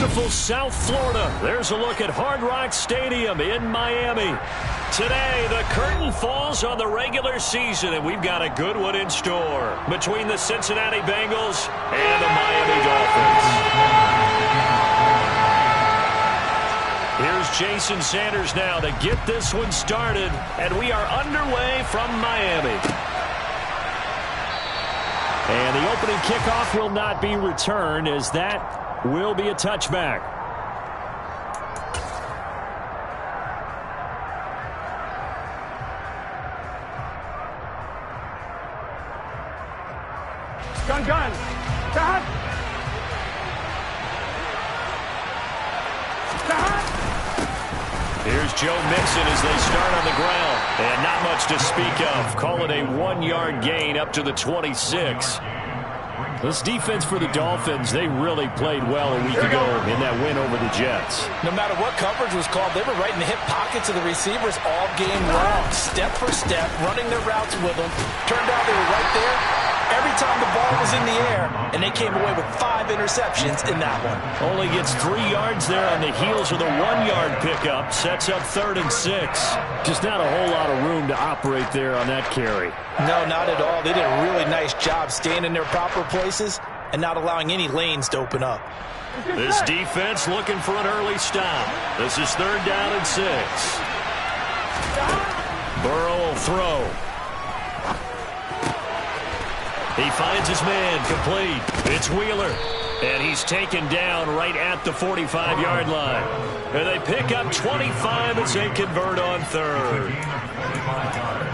beautiful South Florida. There's a look at Hard Rock Stadium in Miami. Today, the curtain falls on the regular season, and we've got a good one in store between the Cincinnati Bengals and the Miami Dolphins. Here's Jason Sanders now to get this one started, and we are underway from Miami. And the opening kickoff will not be returned, as that will be a touchback. Gun. Cut. Here's Joe Mixon as they start on the ground. And not much to speak of. Call it a 1-yard gain up to the 26. This defense for the Dolphins, they really played well a week ago in that win over the Jets. No matter what coverage was called, they were right in the hip pockets of the receivers all game long. Step for step, running their routes with them. Turned out they were right there every time the ball was in the air, and they came away with 5 interceptions in that one. Only gets 3 yards there on the heels of the 1-yard pickup. Sets up 3rd and 6. Just not a whole lot of room to operate there on that carry. No, not at all. They did a really nice job staying in their proper places and not allowing any lanes to open up. This defense looking for an early stop. This is 3rd down and 6. Burrow will throw. He finds his man complete. It's Wheeler. And he's taken down right at the 45-yard line. And they pick up 25 as they convert on 3rd.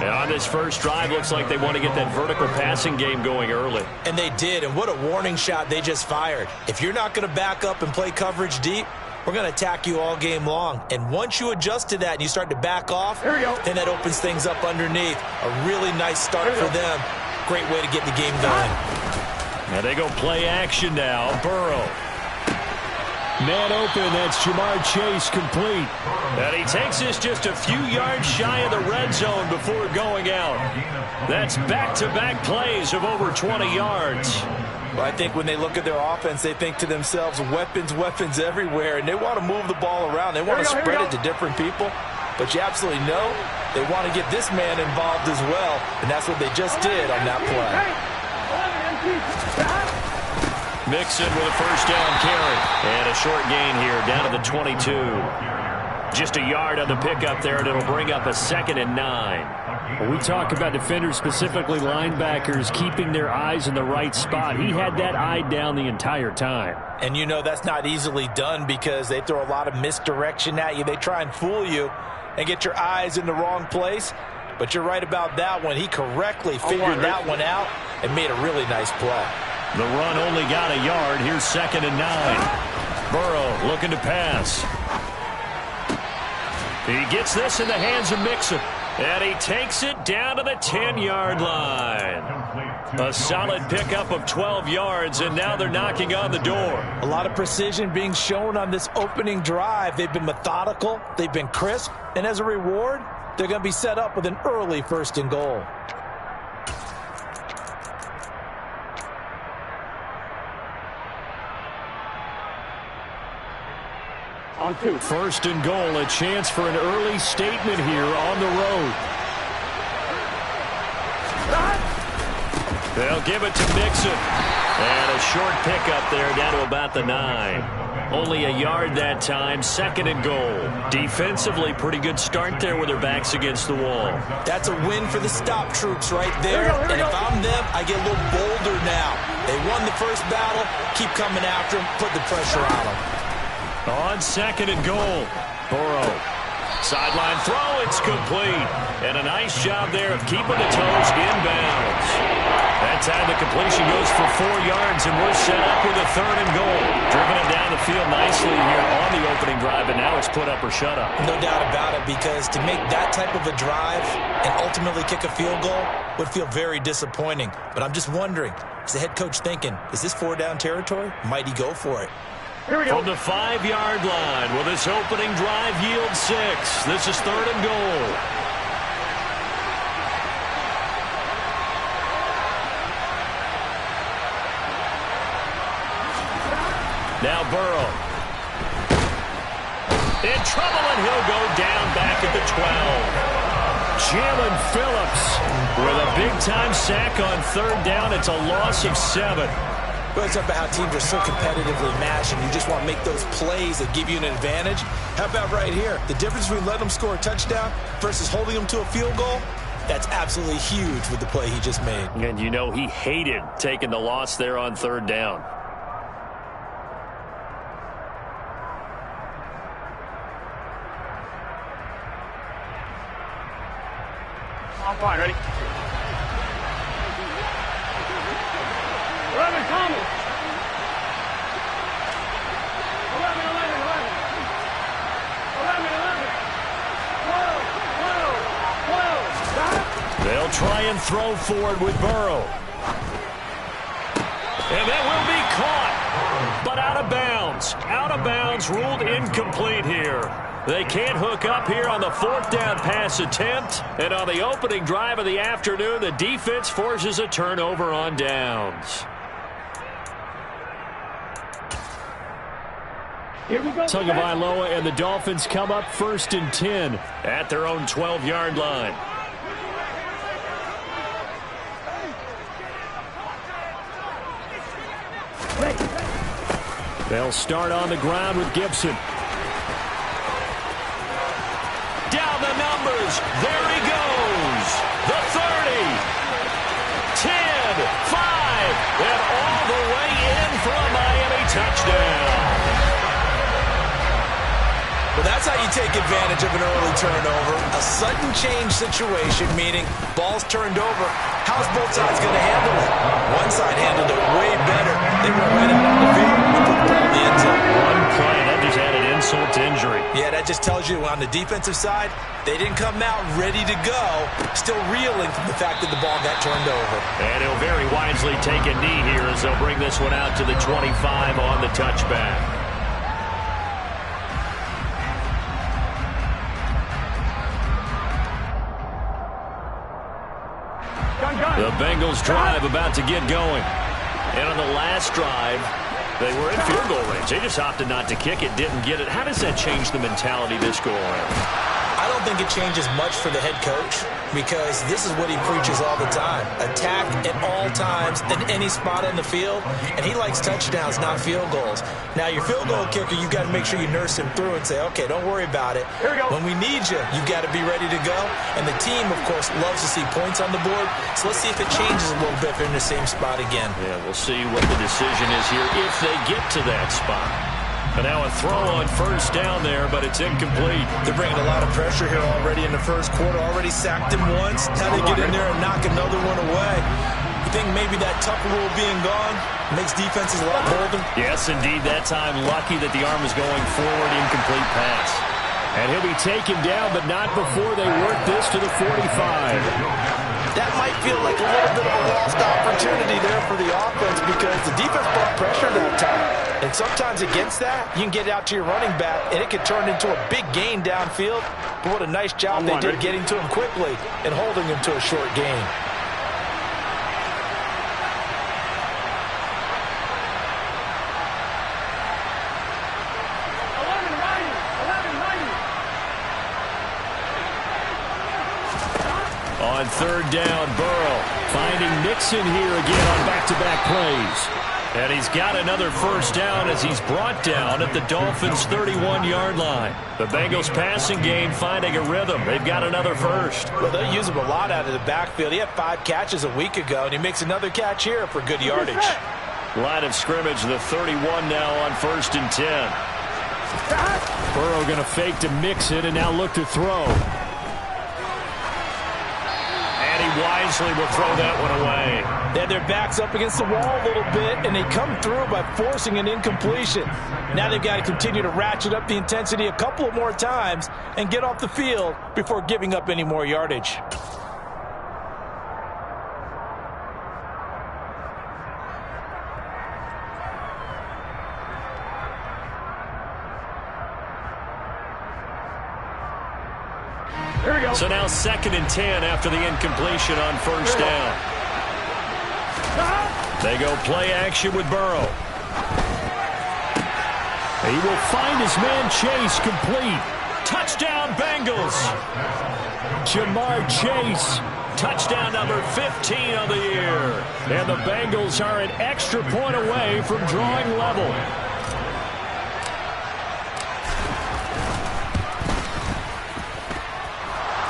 And on this first drive, looks like they want to get that vertical passing game going early. And they did, and what a warning shot they just fired. If you're not going to back up and play coverage deep, we're going to attack you all game long. And once you adjust to that and you start to back off, then that opens things up underneath. A really nice start for them. Great way to get the game going. Now they go play action now. Burrow. Man open, that's Jamar Chase complete. And he takes this just a few yards shy of the red zone before going out. That's back-to-back plays of over 20 yards. Well, I think when they look at their offense, they think to themselves, weapons everywhere, and they want to move the ball around. They want to spread it to different people. But you absolutely know they want to get this man involved as well, and that's what they just did on that play. Mixon with a first down carry. And a short gain here down to the 22. Just a yard on the pickup there, and it'll bring up a 2nd and 9. When we talk about defenders, specifically linebackers, keeping their eyes in the right spot. He had that eye down the entire time. And you know that's not easily done because they throw a lot of misdirection at you. They try and fool you and get your eyes in the wrong place. But you're right about that one. He correctly figured that one out and made a really nice play. The run only got a yard. Here's 2nd and 9. Burrow looking to pass. He gets this in the hands of Mixon. And he takes it down to the 10-yard line. A solid pickup of 12 yards, and now they're knocking on the door. A lot of precision being shown on this opening drive. They've been methodical. They've been crisp. And as a reward, they're going to be set up with an early 1st and goal. On 2. 1st and goal, a chance for an early statement here on the road. They'll give it to Mixon. And a short pickup there down to about the 9. Only a yard that time, 2nd and goal. Defensively, pretty good start there with their backs against the wall. That's a win for the stop troops right there. And if I'm them, I get a little bolder now. They won the first battle. Keep coming after them. Put the pressure on them. On 2nd and goal, Burrow. Sideline throw, it's complete. And a nice job there of keeping the toes inbounds. That time the completion goes for 4 yards, and we're set up with a 3rd and goal. Driven it down the field nicely here on the opening drive, and now it's put up or shut up. No doubt about it, because to make that type of a drive and ultimately kick a field goal would feel very disappointing. But I'm just wondering, is the head coach thinking, is this 4-down territory? Might he go for it? From the 5-yard line, will this opening drive yield 6? This is 3rd and goal. Now Burrow. in trouble, and he'll go down back at the 12. Jalen Phillips with a big-time sack on third down. It's a loss of 7. But it's about how teams are so competitively matched, and you just want to make those plays that give you an advantage. How about right here? The difference between letting them score a touchdown versus holding them to a field goal, that's absolutely huge with the play he just made. And you know he hated taking the loss there on third down. I'm fine, ready? 11, Thomas. 11. 12. They'll try and throw forward with Burrow. And that will be caught, but out of bounds. Out of bounds, ruled incomplete here. They can't hook up here on the fourth down pass attempt. And on the opening drive of the afternoon, the defense forces a turnover on downs. Here we go. Tagovailoa and the Dolphins come up 1st and 10 at their own 12-yard line. They'll start on the ground with Gibson. Down the numbers. There he goes. The 30. 10. 5. And all the way in for a Miami touchdown. Well, that's how you take advantage of an early turnover. A sudden change situation, meaning ball's turned over. How's both sides going to handle it? One side handled it way better. They went right out on the field and put the ball in the end zone. One play, that just added insult to injury. Yeah, that just tells you on the defensive side, they didn't come out ready to go, still reeling from the fact that the ball got turned over. And he'll very wisely take a knee here as they'll bring this one out to the 25 on the touchback. The Bengals drive about to get going. And on the last drive, they were in field goal range. They just opted not to kick it, didn't get it. How does that change the mentality this go around? I don't think it changes much for the head coach because this is what he preaches all the time. Attack at all times in any spot on the field, and he likes touchdowns, not field goals. Now, your field goal kicker, you've got to make sure you nurse him through and say, okay, don't worry about it. Here we go. When we need you, you've got to be ready to go. And the team, of course, loves to see points on the board. So let's see if it changes a little bit if they're in the same spot again. Yeah, we'll see what the decision is here if they get to that spot. And now a throw on first down there, but it's incomplete. They're bringing a lot of pressure here already in the first quarter. Already sacked him once. Now they get in there and knock another one away. You think maybe that Tucker rule being gone makes defenses a lot bolder? Yes, indeed. That time lucky that the arm is going forward. Incomplete pass. And he'll be taken down, but not before they work this to the 45. That might feel like a little bit of a lost opportunity there for the offense because the defense brought pressure that time. And sometimes against that, you can get it out to your running back, and it could turn into a big gain downfield. But what a nice job they did getting to him quickly and holding him to a short gain. On third down, Burrow finding Mixon here again on back-to-back plays. And he's got another first down as he's brought down at the Dolphins' 31-yard line. The Bengals passing game finding a rhythm. They've got another first. Well, they'll use him a lot out of the backfield. He had 5 catches a week ago, and he makes another catch here for good yardage. Line of scrimmage, the 31 now on 1st and 10. Burrow going to fake to Mixon and now look to throw. He wisely will throw that one away. They had their backs up against the wall a little bit, and they come through by forcing an incompletion. Now they've got to continue to ratchet up the intensity a couple of more times and get off the field before giving up any more yardage. So now 2nd and 10 after the incompletion on first down. They go play action with Burrow. He will find his man Chase complete. Touchdown, Bengals. Jamar Chase. Touchdown number 15 of the year. And the Bengals are an extra point away from drawing level.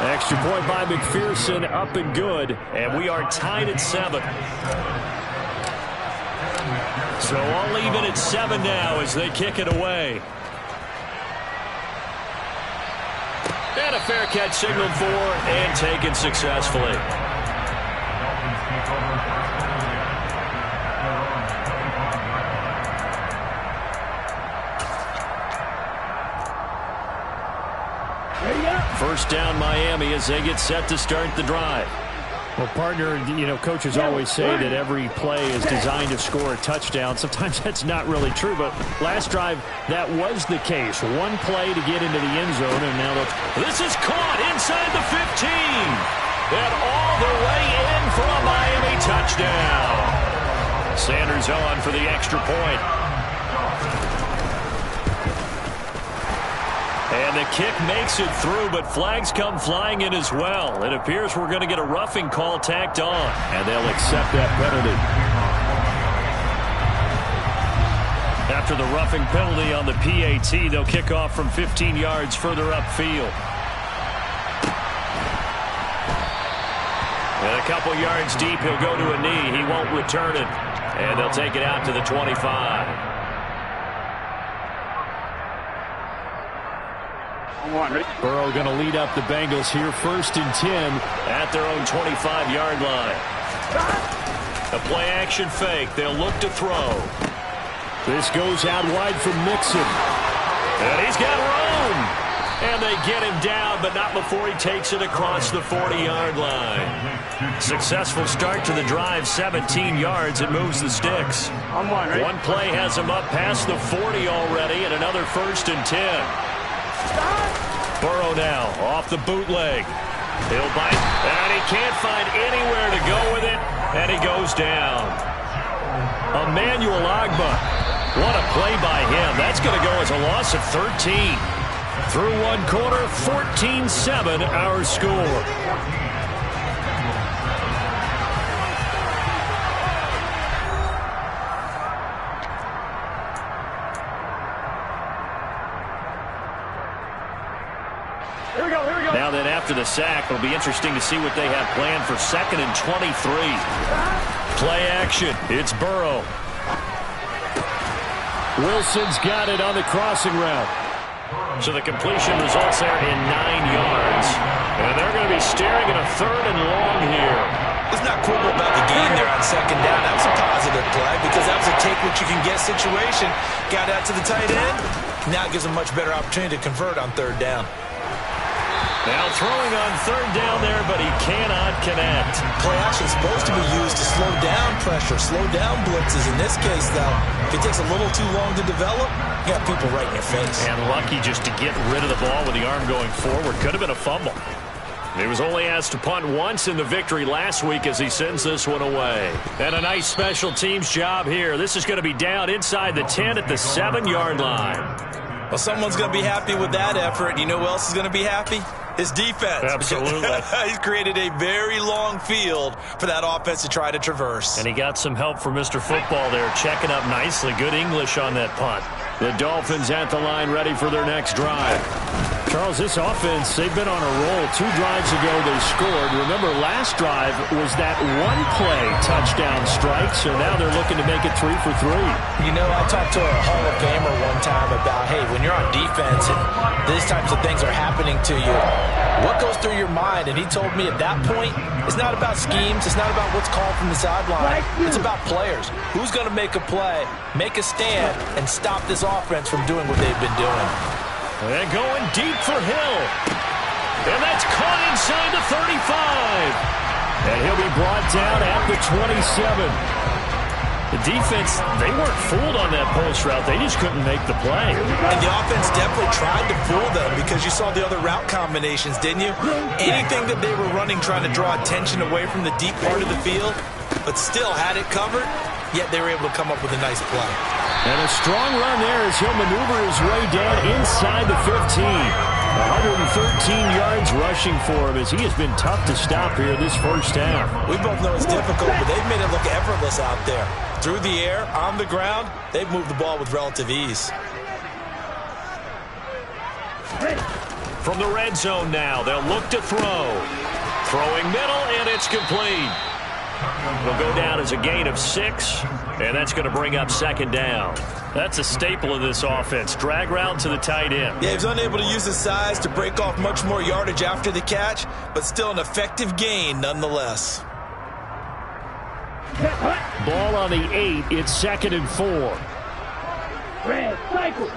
Extra point by McPherson, up and good. And we are tied at 7. So I'll leave it at 7 now as they kick it away. And a fair catch signaled for and taken successfully. First down Miami as they get set to start the drive. Well, partner, coaches always say that every play is designed to score a touchdown. Sometimes that's not really true, but last drive, that was the case. One play to get into the end zone, and now this is caught inside the 15. And all the way in for a Miami touchdown. Sanders on for the extra point. And the kick makes it through, but flags come flying in as well. It appears we're going to get a roughing call tacked on. And they'll accept that penalty. After the roughing penalty on the PAT, they'll kick off from 15 yards further upfield. And a couple yards deep, he'll go to a knee. He won't return it. And they'll take it out to the 25. Burrow going to lead up the Bengals here, 1st and 10 at their own 25-yard line. A play-action fake. They'll look to throw. This goes out wide from Mixon. And he's got room. And they get him down, but not before he takes it across the 40-yard line. Successful start to the drive, 17 yards. It moves the sticks. One play has him up past the 40 already, and another 1st and 10. Burrow now off the bootleg. He'll bite, and he can't find anywhere to go with it, and he goes down. Emmanuel Ogbah. What a play by him. That's going to go as a loss of 13. Through one quarter, 14-7 our score. Now then, after the sack, it'll be interesting to see what they have planned for 2nd and 23. Play action. It's Burrow. Wilson's got it on the crossing route. So the completion results there in 9 yards. And they're going to be staring at a 3rd and long here. Let's not quibble about the game there on 2nd down. That was a positive play because that was a take-what-you-can-get situation. Got out to the tight end. Now it gives them a much better opportunity to convert on 3rd down. Now throwing on 3rd down there, but he cannot connect. Play action is supposed to be used to slow down pressure, slow down blitzes. In this case, though, if it takes a little too long to develop, you got people right in your face. And lucky just to get rid of the ball with the arm going forward. Could have been a fumble. He was only asked to punt once in the victory last week as he sends this one away. And a nice special teams job here. This is going to be down inside the 10 at the 7-yard line. Well, someone's going to be happy with that effort. You know who else is going to be happy? His defense. Absolutely. He's created a very long field for that offense to try to traverse. And he got some help from Mr. Football there, checking up nicely. Good English on that punt. The Dolphins at the line ready for their next drive. Charles, this offense, they've been on a roll. 2 drives ago they scored. Remember, last drive was that one-play touchdown strike, so now they're looking to make it 3 for 3. You know, I talked to a Hall of Famer one time about, hey, when you're on defense and these types of things are happening to you, what goes through your mind? And he told me at that point, it's not about schemes. It's not about what's called from the sideline. It's about players. Who's going to make a play, make a stand, and stop this offense from doing what they've been doing. And going deep for Hill. And that's caught inside the 35. And he'll be brought down at the 27. The defense, they weren't fooled on that post route. They just couldn't make the play. And the offense definitely tried to fool them because you saw the other route combinations, didn't you? Anything that they were running trying to draw attention away from the deep part of the field, but still had it covered, yet they were able to come up with a nice play. And a strong run there as he'll maneuver his way down inside the 15. 113 yards rushing for him as he has been tough to stop here this first half. We both know it's difficult, but they've made it look effortless out there. Through the air, on the ground, they've moved the ball with relative ease. From the red zone now, they'll look to throw. Throwing middle, and it's complete. Will go down as a gain of 6, and that's going to bring up second down. That's a staple of this offense. Drag route to the tight end. Yeah, he's unable to use his size to break off much more yardage after the catch, but still an effective gain nonetheless. Ball on the 8. It's 2nd and 4. Red, cycle.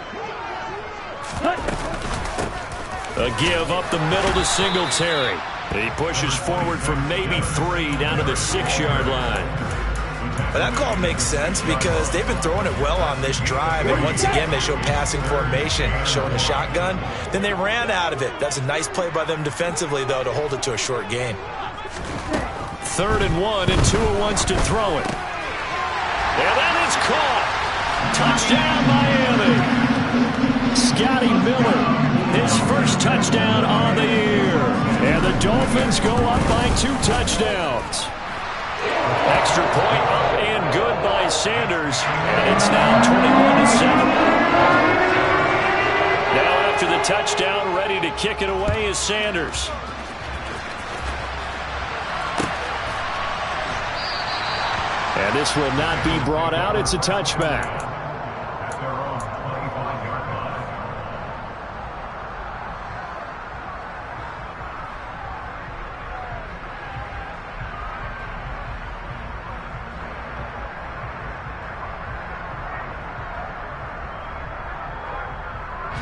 A give up the middle to Singletary. He pushes forward from maybe 3 down to the 6-yard line. But that call makes sense because they've been throwing it well on this drive, and once again they show passing formation, showing the shotgun. Then they ran out of it. That's a nice play by them defensively, though, to hold it to a short gain. 3rd and 1, and Tua wants to throw it. And that is caught. Touchdown, Miami. Scotty Miller, his first touchdown on the year. And the Dolphins go up by 2 touchdowns. Extra point up and good by Sanders. And it's now 21-7. Now after the touchdown, ready to kick it away is Sanders. And this will not be brought out. It's a touchback.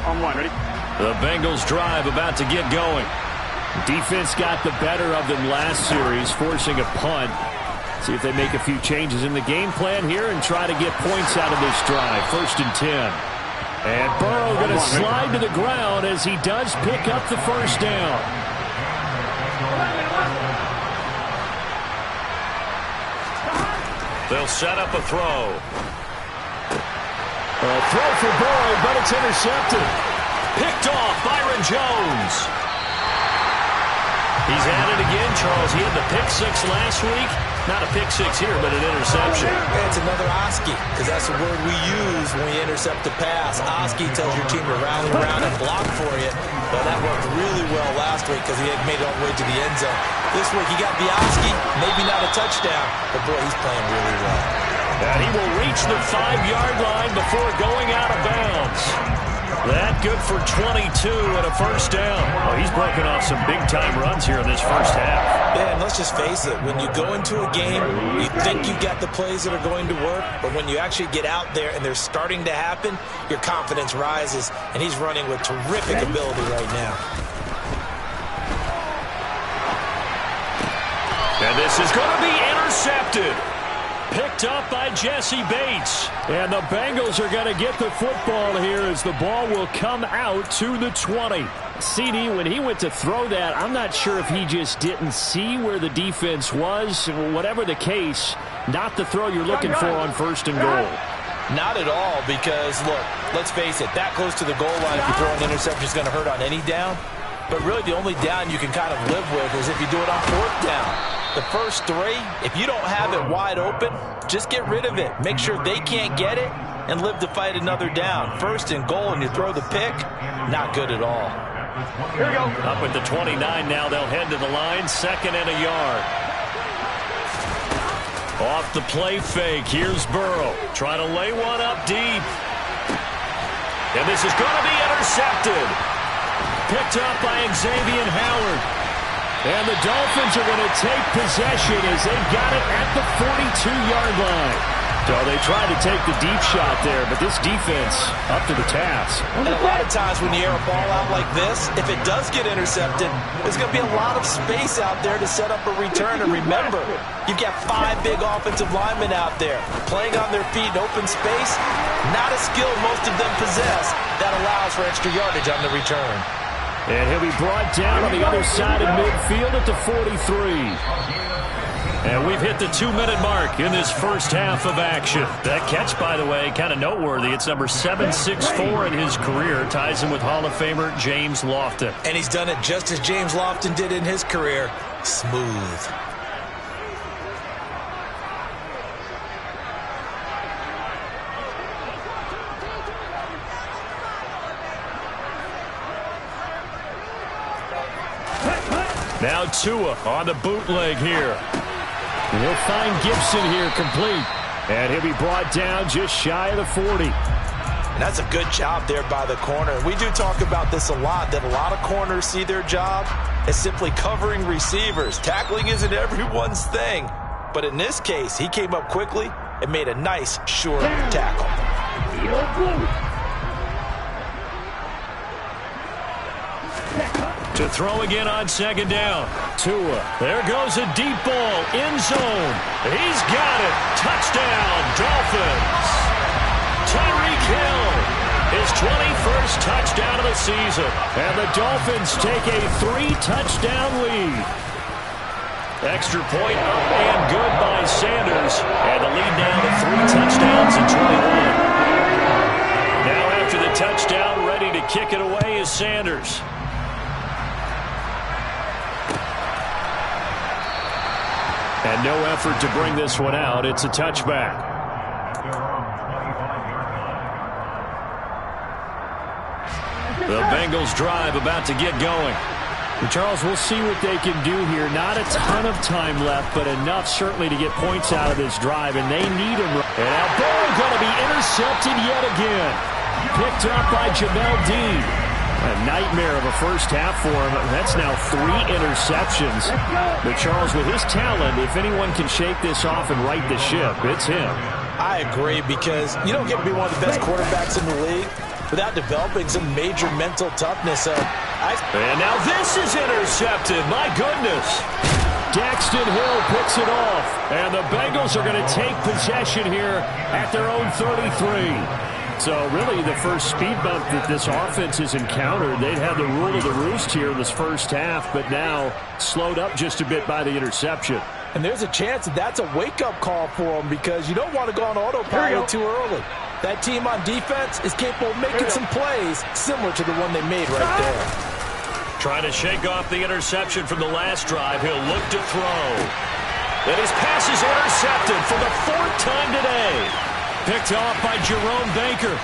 On one, ready? The Bengals drive about to get going. Defense got the better of them last series, forcing a punt. See if they make a few changes in the game plan here and try to get points out of this drive. 1st and 10. And Burrow going to slide to the ground as he does pick up the first down. They'll set up a throw. A throw for Burrow, but it's intercepted. Picked off, Byron Jones. He's at it again, Charles. He had the pick 6 last week. Not a pick 6 here, but an interception. Yeah, it's another Oski, because that's the word we use when we intercept a pass. Oski tells your team to rally around and block for you. But that worked really well last week because he had made it all the way to the end zone. This week he got the Oski, maybe not a touchdown, but boy, he's playing really well. And he will reach the 5-yard line before going out of bounds. That good for 22 and a first down. Oh, he's broken off some big-time runs here in this first half. Yeah, and let's just face it. When you go into a game, you think you've got the plays that are going to work, but when you actually get out there and they're starting to happen, your confidence rises, and he's running with terrific ability right now. And this is going to be intercepted. Picked up by Jesse Bates. And the Bengals are going to get the football here as the ball will come out to the 20. CD, when he went to throw that, I'm not sure if he just didn't see where the defense was. Whatever the case, not the throw you're looking for on 1st and goal. Not at all, because, look, let's face it, that close to the goal line, if you throw an interception, is going to hurt on any down. But really, the only down you can kind of live with is if you do it on 4th down. The first 3, if you don't have it wide open, just get rid of it. Make sure they can't get it and live to fight another down. 1st and goal and you throw the pick, not good at all. Here we go. Up at the 29 now, they'll head to the line, 2nd and a yard. Off the play fake, here's Burrow. Trying to lay one up deep. And this is going to be intercepted. Picked up by Xavier Howard. And the Dolphins are going to take possession as they got it at the 42-yard line. So they tried to take the deep shot there, but this defense up to the task. And a lot of times when you air a ball out like this, if it does get intercepted, there's going to be a lot of space out there to set up a return. And remember, you've got 5 big offensive linemen out there playing on their feet in open space. Not a skill most of them possess that allows for extra yardage on the return. And he'll be brought down on the other side of midfield at the 43. And we've hit the 2-minute mark in this first half of action. That catch, by the way, kind of noteworthy. It's number 764 in his career. Ties him with Hall of Famer James Lofton. And he's done it just as James Lofton did in his career. Smooth. Now Tua on the bootleg here. And he'll find Gibson here complete. And he'll be brought down just shy of the 40. And that's a good job there by the corner. We do talk about this a lot, that a lot of corners see their job as simply covering receivers. Tackling isn't everyone's thing. But in this case, he came up quickly and made a nice, sure tackle. To throw again on second down. Tua. There goes a deep ball. End zone. He's got it. Touchdown, Dolphins. Tyreek Hill. His 21st touchdown of the season. And the Dolphins take a 3-touchdown lead. Extra point up and good by Sanders. And the lead now to 3 touchdowns in 21. Now after the touchdown, ready to kick it away is Sanders. And no effort to bring this one out. It's a touchback. The Bengals drive about to get going. And Charles, we'll see what they can do here. Not a ton of time left, but enough certainly to get points out of this drive, and they need him. And now Burrow going to be intercepted yet again. Picked up by Jamel Dean. A nightmare of a first half for him. That's now 3 interceptions. But Charles, with his talent, if anyone can shake this off and right the ship, it's him. I agree, because you don't get to be one of the best quarterbacks in the league without developing some major mental toughness. And now this is intercepted. My goodness. Daxton Hill picks it off. And the Bengals are going to take possession here at their own 33. So really the first speed bump that this offense has encountered. They'd had the rule of the roost here in this first half, but now slowed up just a bit by the interception. And there's a chance that that's a wake-up call for them, because you don't want to go on autopilot too early. That team on defense is capable of making some plays similar to the one they made right there. Trying to shake off the interception from the last drive. He'll look to throw. And his pass is intercepted for the 4th time today. Picked off by Jerome Baker.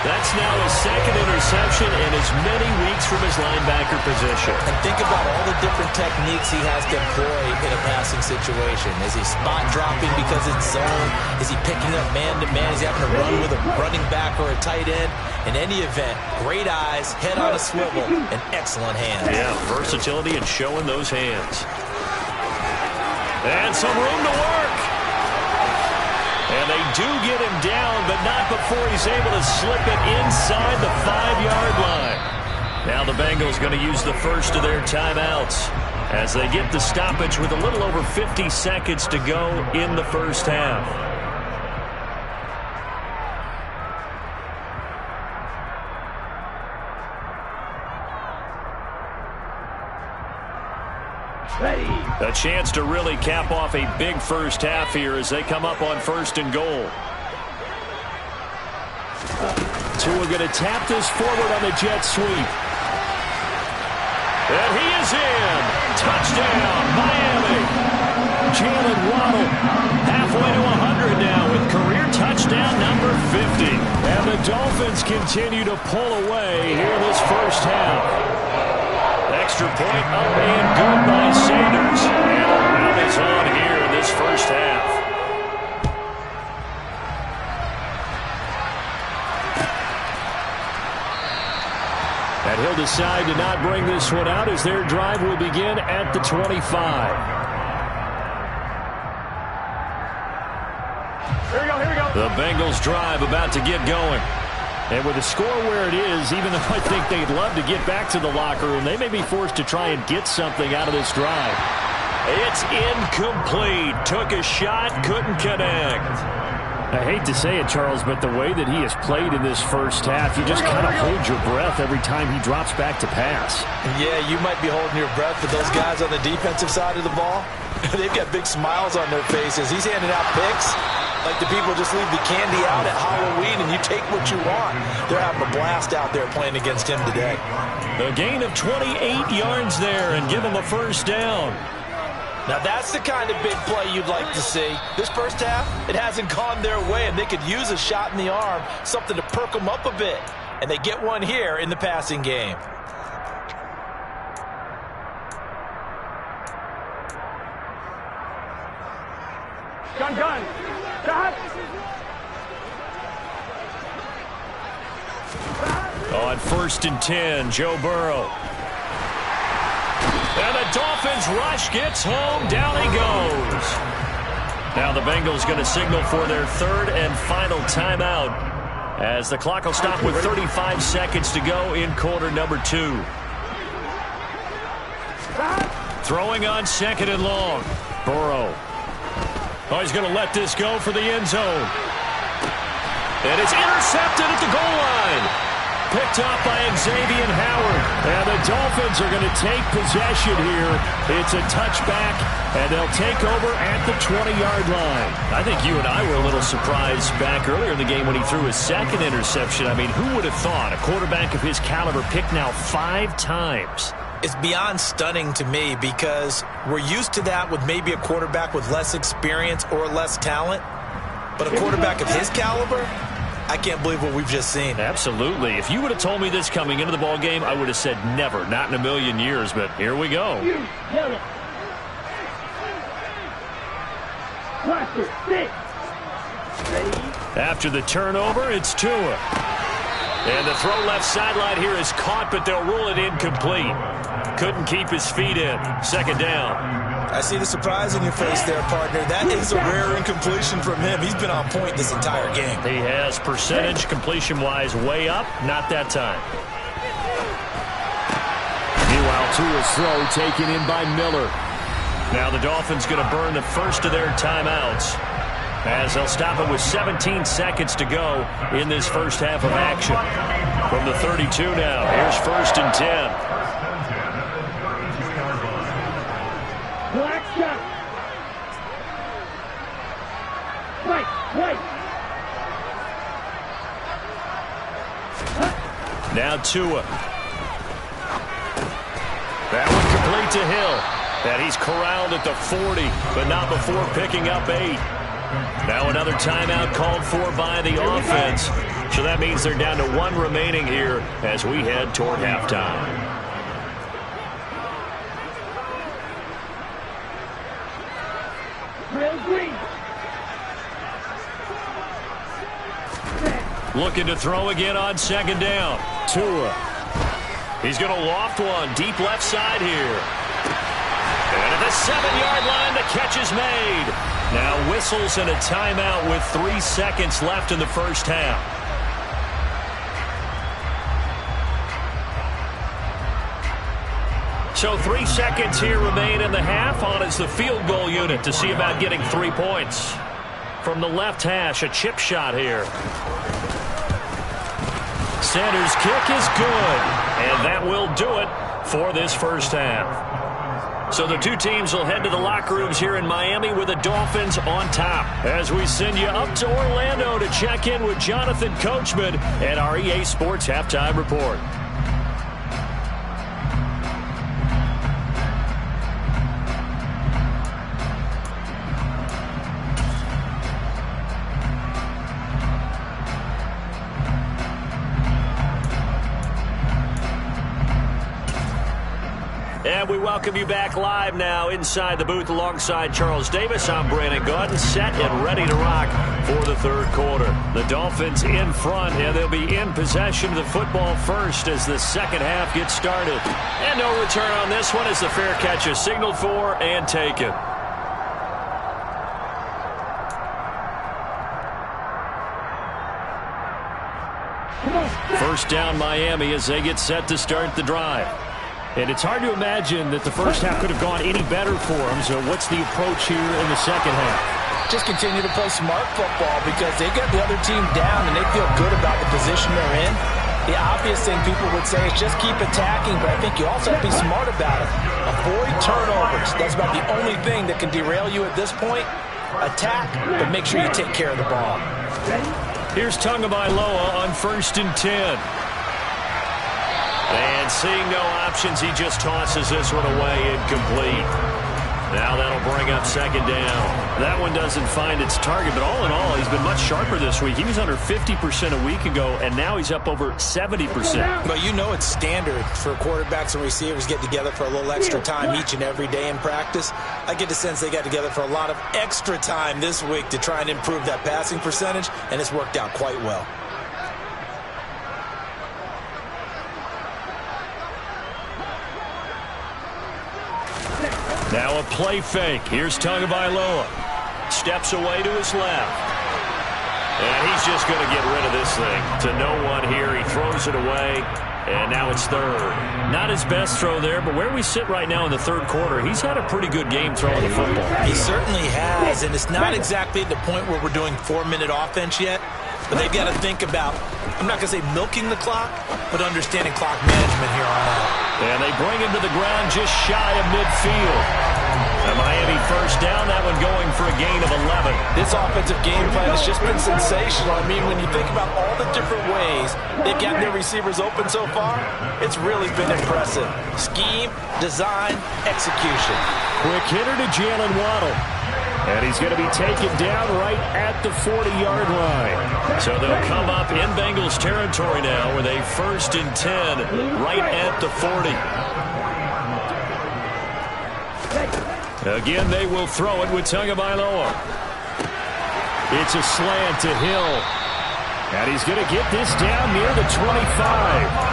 That's now his 2nd interception in as many weeks from his linebacker position. And think about all the different techniques he has to employ in a passing situation. Is he spot dropping because it's zone? Is he picking up man-to-man? Is he having to run with a running back or a tight end? In any event, great eyes, head on a swivel, and excellent hands. Yeah, versatility and showing those hands. And some room to work. And they do get him down, but not before he's able to slip it inside the 5-yard line. Now the Bengals going to use the first of their timeouts as they get the stoppage with a little over 50 seconds to go in the first half. A chance to really cap off a big first half here as they come up on 1st and goal. Tua going to tap this forward on the jet sweep. And he is in. Touchdown, Miami. Jalen Waddle halfway to 100 now with career touchdown number 50. And the Dolphins continue to pull away here in this first half. Extra point up and good by Sanders. And a round is on here in this first half. And he'll decide to not bring this one out as their drive will begin at the 25. Here we go, here we go. The Bengals drive about to get going. And with the score where it is, even though I think they'd love to get back to the locker room, they may be forced to try and get something out of this drive. It's incomplete. Took a shot, couldn't connect. I hate to say it, Charles, but the way that he has played in this first half, you just kind of hold your breath every time he drops back to pass. Yeah, you might be holding your breath, but those guys on the defensive side of the ball, they've got big smiles on their faces. He's handing out picks like the people just leave the candy out at Halloween and you take what you want. They're having a blast out there playing against him today. A gain of 28 yards there and give him a first down. Now that's the kind of big play you'd like to see. This first half, it hasn't gone their way, and they could use a shot in the arm, something to perk them up a bit. And they get one here in the passing game. Gun. Shot. On 1st and 10, Joe Burrow. And the Dolphins rush, gets home, down he goes. Now the Bengals going to signal for their 3rd and final timeout as the clock will stop with 35 seconds to go in quarter number 2. Throwing on 2nd and long. Burrow. Oh, he's going to let this go for the end zone. And it's intercepted at the goal line. Picked up by Xavier Howard. And the Dolphins are going to take possession here. It's a touchback, and they'll take over at the 20-yard line. I think you and I were a little surprised back earlier in the game when he threw his 2nd interception. I mean, who would have thought a quarterback of his caliber picked now 5 times? It's beyond stunning to me because we're used to that with maybe a quarterback with less experience or less talent. But a quarterback of his caliber, I can't believe what we've just seen. Absolutely. If you would have told me this coming into the ball game, I would have said never, not in a million years. But here we go. After the turnover, it's Tua. And the throw left sideline here is caught, but they'll rule it incomplete. Couldn't keep his feet in. 2nd down. I see the surprise in your face there, partner. That is a rare incompletion from him. He's been on point this entire game. He has percentage completion-wise way up. Not that time. Meanwhile, Tua's throw taken in by Miller. Now the Dolphins going to burn the first of their timeouts as they'll stop it with 17 seconds to go in this first half of action. From the 32 now, here's 1st and 10. Black shot. Right. Now Tua. That one complete to Hill. And he's corralled at the 40, but not before picking up 8. Now another timeout called for by the offense. So that means they're down to 1 remaining here as we head toward halftime. Looking to throw again on 2nd down. Tua. He's going to loft one deep left side here. And at the 7-yard line, the catch is made. Now whistles and a timeout with 3 seconds left in the first half. So 3 seconds here remain in the half. On is the field goal unit to see about getting 3 points. From the left hash, a chip shot here. Sanders' kick is good, and that will do it for this first half. So the 2 teams will head to the locker rooms here in Miami with the Dolphins on top. As we send you up to Orlando to check in with Jonathan Coachman and our EA Sports Halftime Report. And we welcome you back live now inside the booth alongside Charles Davis. I'm Brandon Gaudin, set and ready to rock for the 3rd quarter. The Dolphins in front, and they'll be in possession of the football first as the 2nd half gets started. And no return on this one as the fair catch is signaled for and taken. First down Miami as they get set to start the drive. And it's hard to imagine that the first half could have gone any better for them. So what's the approach here in the second half? just continue to play smart football because they get the other team down and they feel good about the position they're in. The obvious thing people would say is just keep attacking, but I think you also have to be smart about it. Avoid turnovers. That's about the only thing that can derail you at this point. Attack, but make sure you take care of the ball. Here's Tagovailoa on 1st and 10. And seeing no options, he just tosses this one away, incomplete. Now that'll bring up 2nd down. That one doesn't find its target, but all in all, he's been much sharper this week. He was under 50% a week ago, and now he's up over 70%. But you know it's standard for quarterbacks and receivers get together for a little extra time each and every day in practice. I get the sense they got together for a lot of extra time this week to try and improve that passing percentage, and it's worked out quite well. Now a play fake. Here's Tagovailoa. Steps away to his left. And he's just going to get rid of this thing. To no one here. He throws it away. And now it's 3rd. Not his best throw there, but where we sit right now in the 3rd quarter, he's had a pretty good game throwing the football. He certainly has, and it's not exactly at the point where we're doing 4-minute offense yet, but they've got to think about, I'm not going to say milking the clock, but understanding clock management here on out. And they bring him to the ground just shy of midfield. A Miami 1st down, that one going for a gain of 11. This offensive game plan has just been sensational. I mean, when you think about all the different ways they've gotten their receivers open so far, it's really been impressive. Scheme, design, execution. Quick hitter to Jalen Waddle. And he's going to be taken down right at the 40-yard line. So they'll come up in Bengals territory now with a 1st and 10 right at the 40. Again, they will throw it with Tagovailoa. It's a slant to Hill. And he's going to get this down near the 25.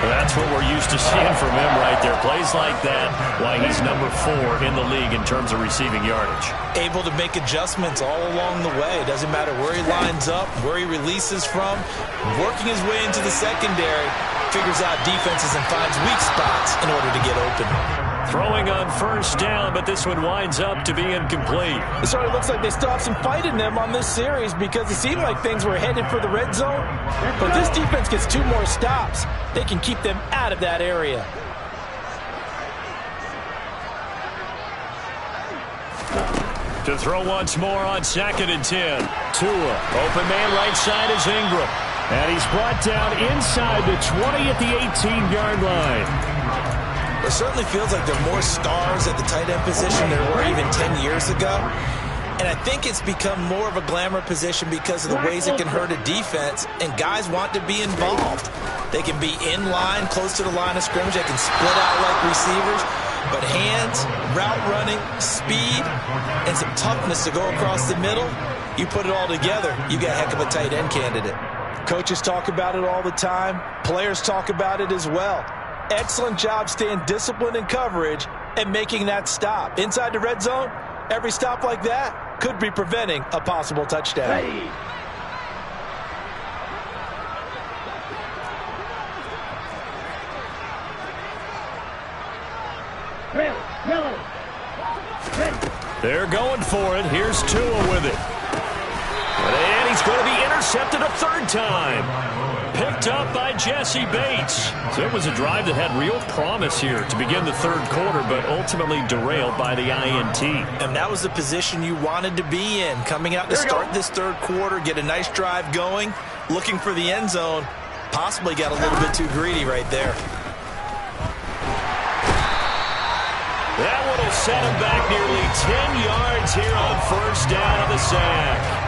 That's what we're used to seeing from him right there. Plays like that, why he's number 4 in the league in terms of receiving yardage. Able to make adjustments all along the way. Doesn't matter where he lines up, where he releases from. Working his way into the secondary, figures out defenses and finds weak spots in order to get open. Throwing on 1st down, but this one winds up to be incomplete. It sort of looks like they still have some fight in them on this series because it seemed like things were headed for the red zone. But this defense gets 2 more stops. They can keep them out of that area. To throw once more on 2nd and 10. Tua, open man right side is Ingram. And he's brought down inside the 20 at the 18-yard line. It certainly feels like there are more stars at the tight end position than there were even 10 years ago. And I think it's become more of a glamour position because of the ways it can hurt a defense, and guys want to be involved. They can be in line, close to the line of scrimmage. They can split out like receivers. But hands, route running, speed, and some toughness to go across the middle, you put it all together, you got a heck of a tight end candidate. Coaches talk about it all the time. Players talk about it as well. Excellent job staying disciplined in coverage and making that stop. Inside the red zone, every stop like that could be preventing a possible touchdown. They're going for it. Here's Tua with it. And he's going to be intercepted a 3rd time. Picked up by Jesse Bates. So it was a drive that had real promise here to begin the 3rd quarter, but ultimately derailed by the INT. And that was the position you wanted to be in. Coming out to start this 3rd quarter, get a nice drive going, looking for the end zone. Possibly got a little bit too greedy right there. That one will set him back nearly 10 yards here on 1st down of the sack.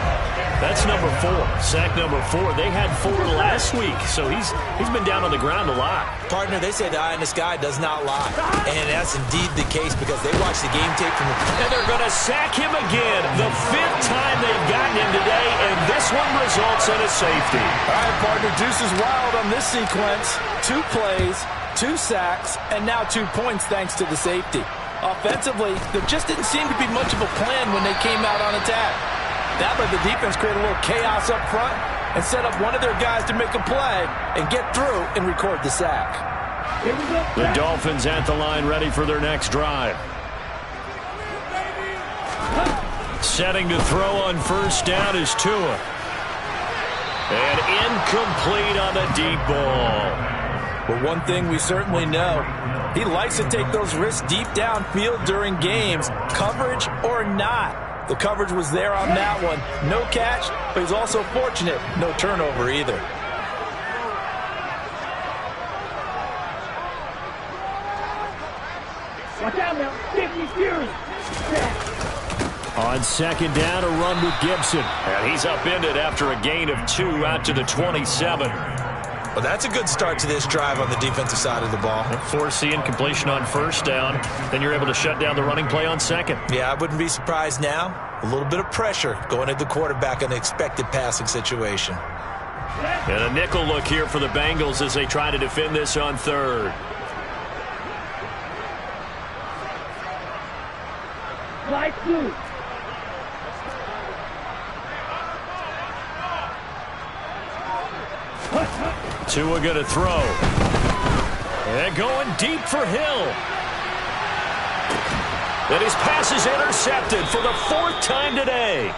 That's number 4. Sack number 4. They had 4 last week, so he's been down on the ground a lot. Partner, they say the eye in the sky does not lie. And that's indeed the case because they watch the game tape from the... And they're going to sack him again. The 5th time they've gotten him today, and this one results in a safety. All right, partner, deuce is wild on this sequence. 2 plays, 2 sacks, and now 2 points thanks to the safety. Offensively, there just didn't seem to be much of a plan when they came out on attack. That let the defense create a little chaos up front and set up one of their guys to make a play and get through and record the sack. The Dolphins at the line ready for their next drive. Setting to throw on first down is Tua. And incomplete on the deep ball. But one thing we certainly know, he likes to take those risks deep downfield during games, coverage or not. The coverage was there on that one. No catch, but he's also fortunate. No turnover either. Watch out now. 50 Fury. On second down, a run with Gibson. And he's upended after a gain of 2 out to the 27. Well, that's a good start to this drive on the defensive side of the ball. Force the incompletion on first down. Then you're able to shut down the running play on second. Yeah, I wouldn't be surprised now. A little bit of pressure going at the quarterback in the expected passing situation. And a nickel look here for the Bengals as they try to defend this on third. Slide two. Tua going to throw. And going deep for Hill. And his pass is intercepted for the 4th time today.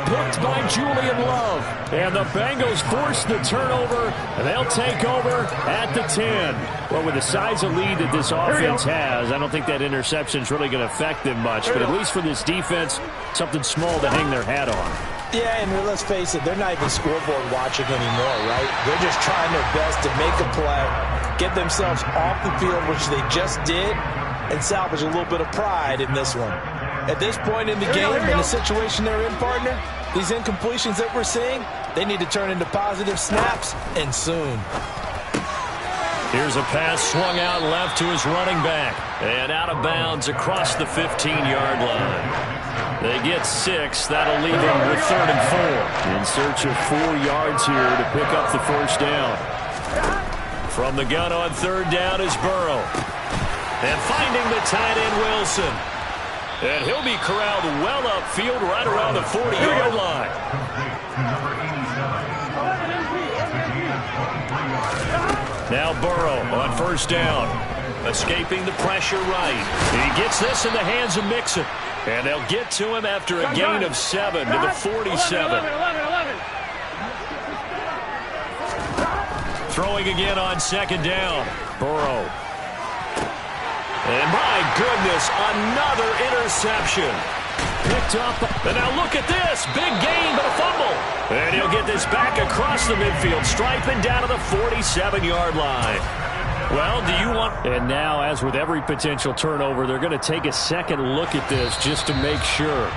Picked by Julian Love. And the Bengals force the turnover, and they'll take over at the 10. Well, with the size of lead that this offense has, I don't think that interception is really going to affect them much. But at least for this defense, something small to hang their hat on. Yeah, and let's face it, they're not even scoreboard watching anymore, right? They're just trying their best to make a play, get themselves off the field, which they just did, and salvage a little bit of pride in this one. At this point in the game, in the situation they're in, partner, these incompletions that we're seeing, they need to turn into positive snaps, and soon. Here's a pass swung out left to his running back. And out of bounds across the 15-yard line. They get 6. That'll leave them with 3rd and 4. In search of 4 yards here to pick up the first down. From the gun on 3rd down is Burrow. And finding the tight end Wilson. And he'll be corralled well upfield right around the 40-yard line. Now Burrow on first down. Escaping the pressure right. He gets this in the hands of Mixon. And they'll get to him after a gain of 7 to the 47. Throwing again on second down. Burrow. And my goodness, another interception. Picked up. And now look at this. Big gain, but a fumble. And he'll get this back across the midfield, striping down to the 47-yard line. Well, do you want... And now, as with every potential turnover, they're going to take a second look at this just to make sure.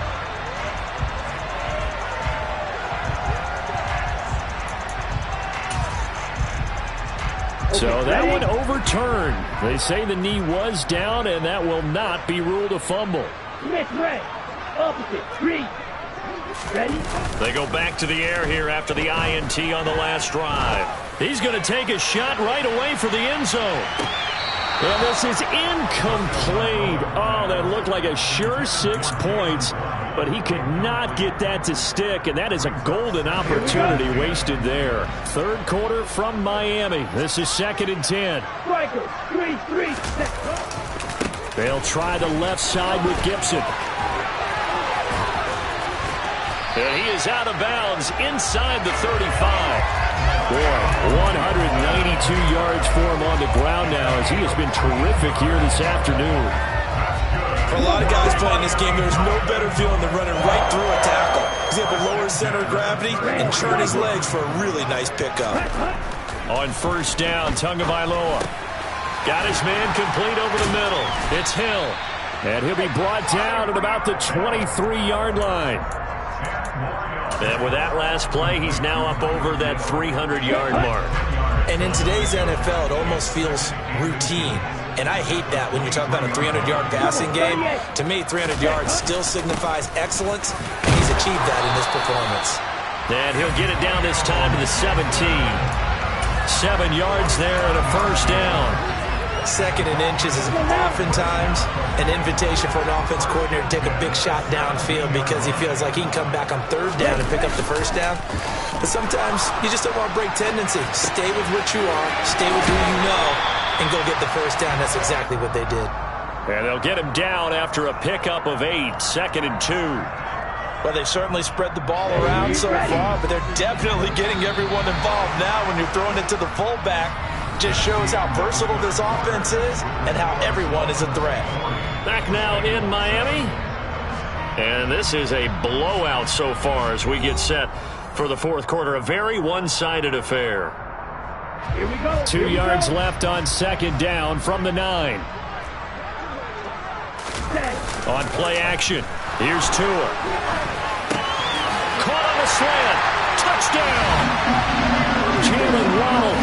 So that one overturned. They say the knee was down, and that will not be ruled a fumble. Smith Ray. Opposite. 3. Ready? They go back to the air here after the INT on the last drive. He's going to take a shot right away for the end zone. And this is incomplete. Oh, that looked like a sure 6 points, but he could not get that to stick, and that is a golden opportunity wasted there. 3rd quarter from Miami. This is 2nd and 10. Strikers. 3. They'll try the left side with Gibson. And he is out of bounds inside the 35. Boy, 192 yards for him on the ground now as he has been terrific here this afternoon. For a lot of guys playing this game, there's no better feeling than running right through a tackle. He's able to lower his center of gravity and churn his legs for a really nice pickup. On first down, Tagovailoa. Got his man complete over the middle. It's Hill. And he'll be brought down at about the 23-yard line. And with that last play, he's now up over that 300-yard mark. And in today's NFL, it almost feels routine. And I hate that when you talk about a 300-yard passing game. To me, 300 yards still signifies excellence, and he's achieved that in this performance. And he'll get it down this time to the 17. 7 yards there and a first down. 2nd and inches is oftentimes an invitation for an offense coordinator to take a big shot downfield because he feels like he can come back on 3rd down and pick up the first down. But sometimes you just don't want to break tendency. Stay with what you are, stay with who you know, and go get the first down. That's exactly what they did. And they'll get him down after a pickup of 8, 2nd and 2. Well, they certainly spread the ball around so far, but they're definitely getting everyone involved now when you're throwing it to the fullback. Just shows how versatile this offense is and how everyone is a threat. Back now in Miami. And this is a blowout so far as we get set for the fourth quarter. A very one-sided affair. Here we go. 2 yards left on second down from the 9. On play action. Here's Tua. Caught on a slant. Touchdown. Jalen Waddle.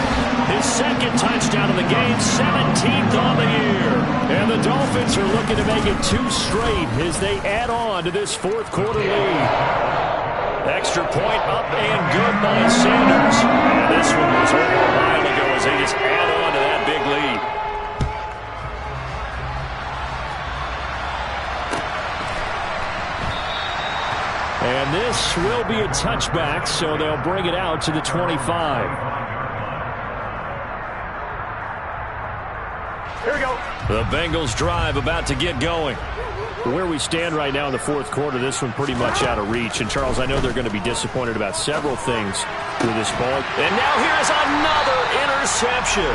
His second touchdown of the game. 17th on the year. And the Dolphins are looking to make it 2 straight as they add on to this fourth quarter lead. Extra point up and good by Sanders. And this one was over a while ago as they just add on to that big lead. And this will be a touchback, so they'll bring it out to the 25. Here we go. The Bengals drive about to get going. Where we stand right now in the fourth quarter, this one pretty much out of reach. And, Charles, I know they're going to be disappointed about several things with this ball. And now here's another interception.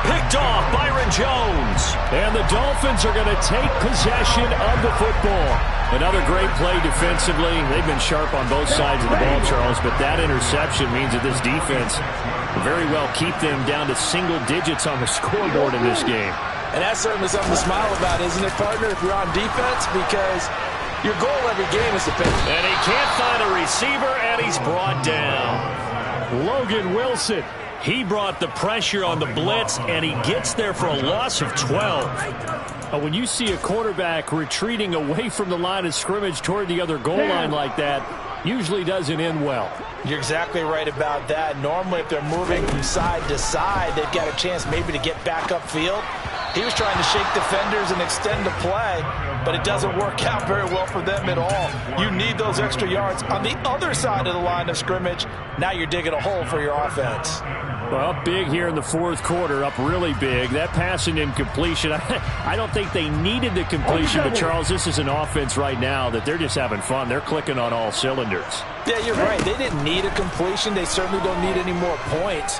Picked off Byron Jones. And the Dolphins are going to take possession of the football. Another great play defensively. They've been sharp on both sides of the ball, Charles, but that interception means that this defense will very well keep them down to single digits on the scoreboard in this game. And that's certainly something to smile about, isn't it, partner, if you're on defense? Because your goal every game is to finish. And he can't find a receiver, and he's brought down. Logan Wilson. He brought the pressure on the blitz, and he gets there for a loss of 12. When you see a quarterback retreating away from the line of scrimmage toward the other goal line like that, usually doesn't end well. You're exactly right about that. Normally, if they're moving from side to side, they've got a chance maybe to get back upfield. He was trying to shake defenders and extend the play, but it doesn't work out very well for them at all. You need those extra yards on the other side of the line of scrimmage. Now you're digging a hole for your offense. Well, up big here in the fourth quarter, up really big. That passing incompletion, I don't think they needed the completion, but, Charles, this is an offense right now that they're just having fun. They're clicking on all cylinders. Yeah, you're right. They didn't need a completion. They certainly don't need any more points,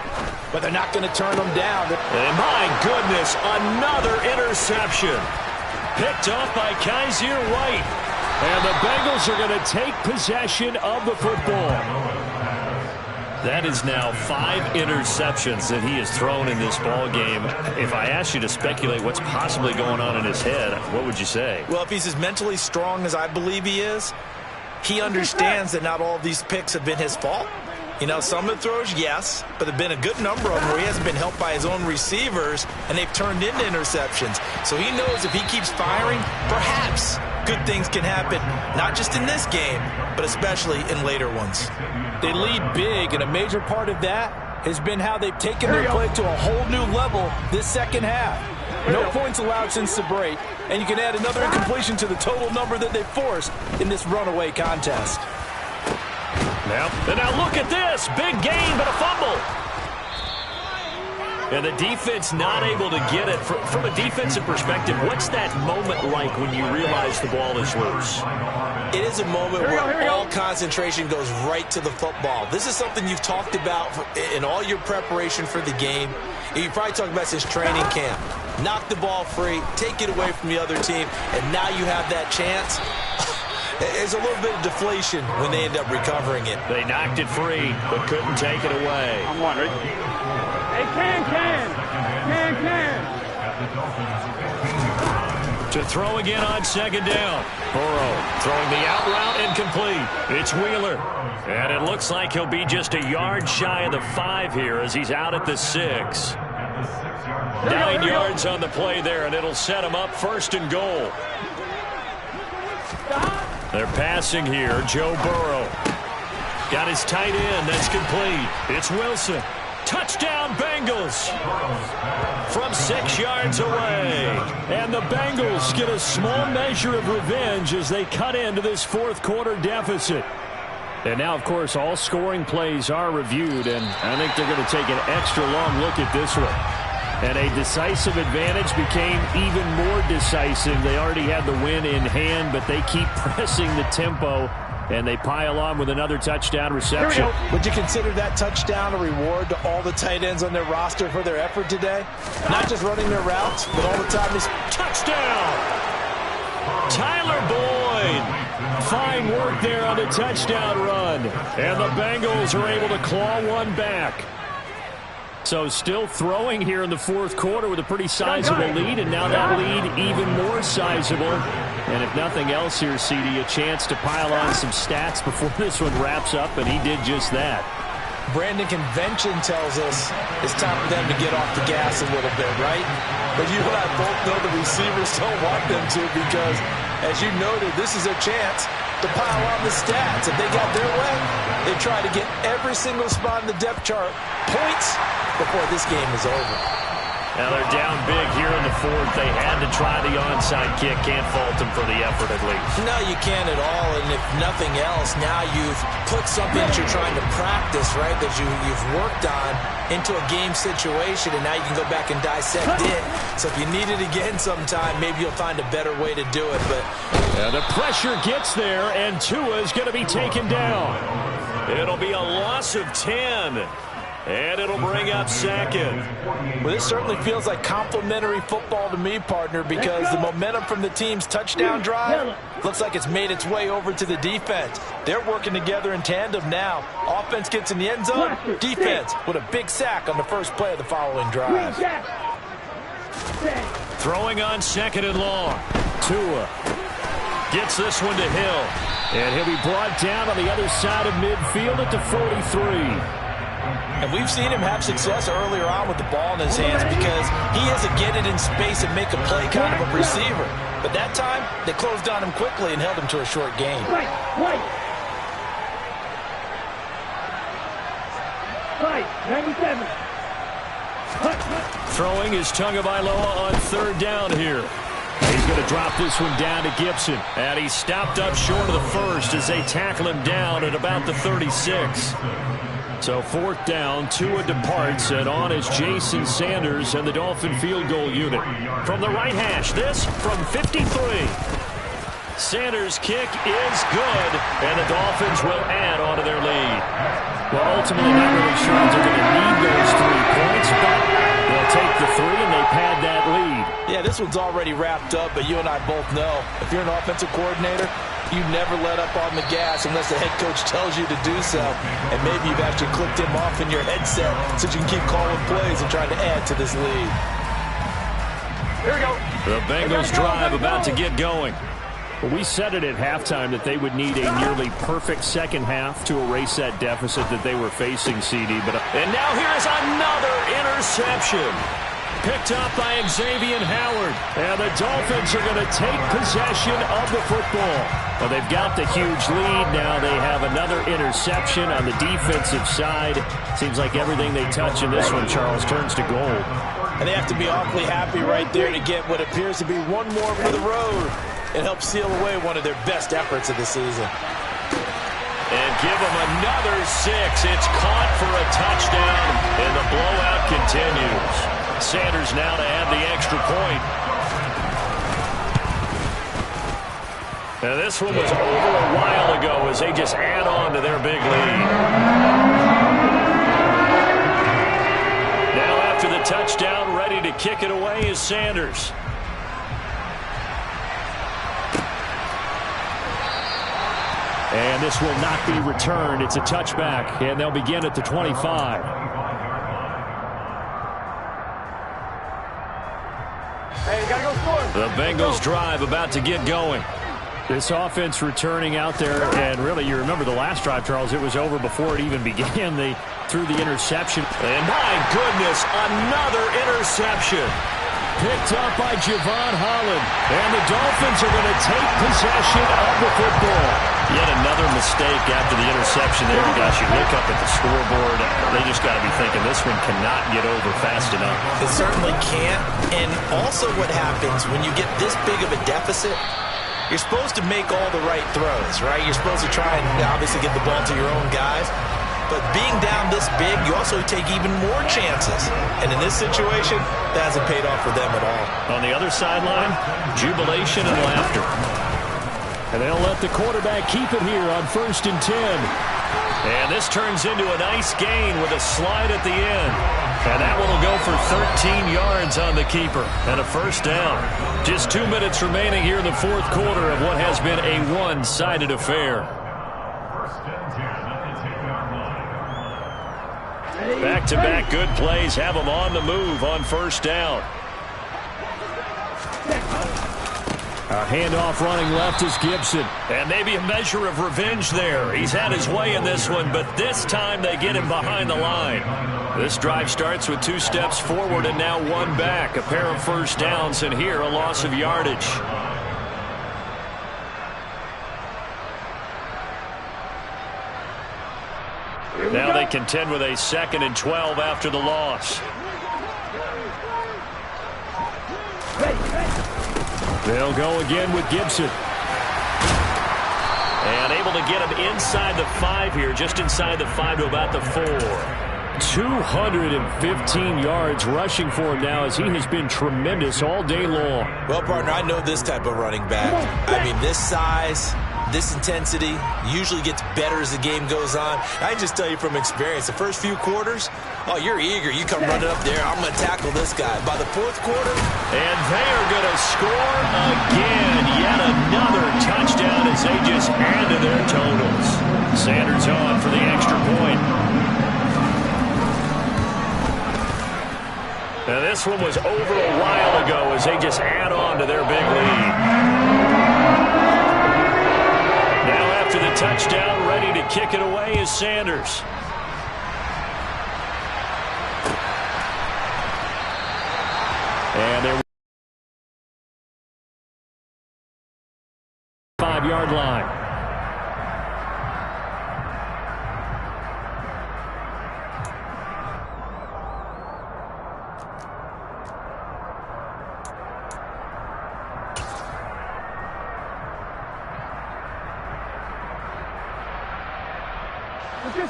but they're not going to turn them down. And my goodness, another interception. Picked off by Kaiser White. And the Bengals are going to take possession of the football. That is now 5 interceptions that he has thrown in this ball game. If I asked you to speculate what's possibly going on in his head, what would you say? Well, if he's as mentally strong as I believe he is, he understands that not all of these picks have been his fault. You know, some of the throws, yes, but there have been a good number of them where he hasn't been helped by his own receivers, and they've turned into interceptions. So he knows if he keeps firing, perhaps good things can happen, not just in this game, but especially in later ones. They lead big, and a major part of that has been how they've taken their play to a whole new level this second half. No points allowed since the break, and you can add another incompletion to the total number that they forced in this runaway contest. And now look at this. Big gain, but a fumble. And the defense not able to get it. From a defensive perspective, what's that moment like when you realize the ball is loose? It is a moment where all concentration goes right to the football. This is something you've talked about in all your preparation for the game. You probably talked about since training camp. Knock the ball free, take it away from the other team, and now you have that chance. There's a little bit of deflation when they end up recovering it. They knocked it free, but couldn't take it away. I'm wondering. Hey, can. To throw again on second down. Burrow throwing the out route incomplete. It's Wheeler. And it looks like he'll be just a yard shy of the 5 here as he's out at the 6. 9 yards on the play there, and it'll set him up 1st and goal. They're passing here. Joe Burrow. Got his tight end. That's complete. It's Wilson. Touchdown, Bengals. From 6 yards away. And the Bengals get a small measure of revenge as they cut into this fourth quarter deficit. And now, of course, all scoring plays are reviewed, and I think they're going to take an extra long look at this one. And a decisive advantage became even more decisive. They already had the win in hand, but they keep pressing the tempo And they pile on with another touchdown reception. Would you consider that touchdown a reward to all the tight ends on their roster for their effort today? Not just running their routes, but all the time. Touchdown! Tyler Boyd. Fine work there on the touchdown run. And the Bengals are able to claw one back. So still throwing here in the fourth quarter with a pretty sizable lead, and now that lead even more sizable. And if nothing else here, CD, a chance to pile on some stats before this one wraps up, and he did just that. Brandon, convention tells us it's time for them to get off the gas a little bit, right? But you and I both know the receivers don't want them to, because, as you noted, this is their chance to pile on the stats. If they got their way, they try to get every single spot in the depth chart points before this game is over. Now they're down big here in the fourth. They had to try the onside kick. Can't fault them for the effort at least. No, you can't at all. And if nothing else, now you've put something that you're trying to practice, right, that you've worked on into a game situation, and now you can go back and dissect it. So if you need it again sometime, maybe you'll find a better way to do it. But the pressure gets there, and Tua's going to be taken down. It'll be a loss of 10. And it'll bring up second. Well, this certainly feels like complimentary football to me, partner, because the momentum from the team's touchdown drive looks like it's made its way over to the defense. They're working together in tandem now. Offense gets in the end zone. Defense with a big sack on the first play of the following drive. Throwing on second and long. Tua gets this one to Hill. And he'll be brought down on the other side of midfield at the 43. And we've seen him have success earlier on with the ball in his hands because he is a get it in space and make a play kind of a receiver. But that time, they closed on him quickly and held him to a short gain. Right. 97. Throwing is Tagovailoa on third down here. He's going to drop this one down to Gibson. And he's stopped up short of the first as they tackle him down at about the 36. So fourth down, Tua departs, and on is Jason Sanders and the Dolphin field goal unit. From the right hash, this from 53. Sanders' kick is good, and the Dolphins will add on to their lead. Well, ultimately, not really sure if they're going to need those 3 points, but they'll take the 3 and they pad that lead. Yeah, this one's already wrapped up, but you and I both know if you're an offensive coordinator, you never let up on the gas unless the head coach tells you to do so. And maybe you've actually clicked him off in your headset so you can keep calling plays and trying to add to this lead. Here we go. The Bengals drive about to get going. Well, we said it at halftime that they would need a nearly perfect second half to erase that deficit that they were facing, CD. And now here's another interception. Picked up by Xavier Howard. And the Dolphins are going to take possession of the football. Well, they've got the huge lead. Now they have another interception on the defensive side. Seems like everything they touch in this one, Charles, turns to gold. And they have to be awfully happy right there to get what appears to be one more for the road and help seal away one of their best efforts of the season. And give them another 6. It's caught for a touchdown, and the blowout continues. Sanders now to add the extra point. Now this one was over a while ago as they just add on to their big lead. Now after the touchdown, ready to kick it away is Sanders. And this will not be returned. It's a touchback, and they'll begin at the 25. Hey, you gotta go score. The Bengals drive about to get going. This offense returning out there, and really, you remember the last drive, Charles, it was over before it even began. They threw the interception. And my goodness, another interception. Picked up by Javon Holland. And the Dolphins are going to take possession of the football. Yet another mistake after the interception there. You guys, you look up at the scoreboard. They just got to be thinking this one cannot get over fast enough. It certainly can't. And also what happens when you get this big of a deficit, you're supposed to make all the right throws, right? You're supposed to try and obviously get the ball to your own guys. But being down this big, you also take even more chances. And in this situation, that hasn't paid off for them at all. On the other sideline, jubilation and laughter. And they'll let the quarterback keep it here on 1st and 10. And this turns into a nice gain with a slide at the end. And that one will go for 13 yards on the keeper and a first down. Just 2 minutes remaining here in the fourth quarter of what has been a one-sided affair. Back-to-back good plays have them on the move on first down. A handoff running left is Gibson. And maybe a measure of revenge there. He's had his way in this one, but this time they get him behind the line. This drive starts with 2 steps forward and now 1 back. A pair of first downs, and here a loss of yardage. Now they contend with a 2nd and 12 after the loss. They'll go again with Gibson. And able to get him inside the 5 here, just inside the 5 to about the 4. 215 yards rushing for him now as he has been tremendous all day long. Well, partner, I know this type of running back. I mean, this size, this intensity usually gets better as the game goes on. I can just tell you from experience, the first few quarters, oh, you're eager. You come running up there, I'm going to tackle this guy. By the 4th quarter, and they are going to score again. Yet another touchdown as they just add to their totals. Sanders on for the extra point. Now this one was over a while ago as they just add on to their big lead. Now after the touchdown, ready to kick it away is Sanders. And they're 5-yard line.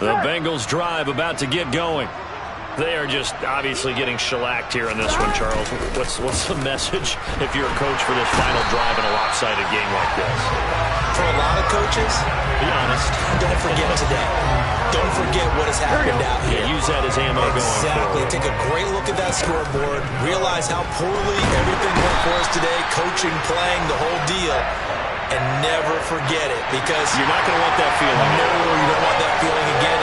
The Bengals drive about to get going. They are just obviously getting shellacked here in this one, Charles. What's the message if you're a coach for this final drive in a lopsided game like this? for a lot of coaches, be honest, don't forget today. Don't forget what has happened out here. Yeah, use that as ammo going forward. Exactly. Take a great look at that scoreboard. Realize how poorly everything went for us today. Coaching, playing, the whole deal. And never forget it, because you're not going to want that feeling.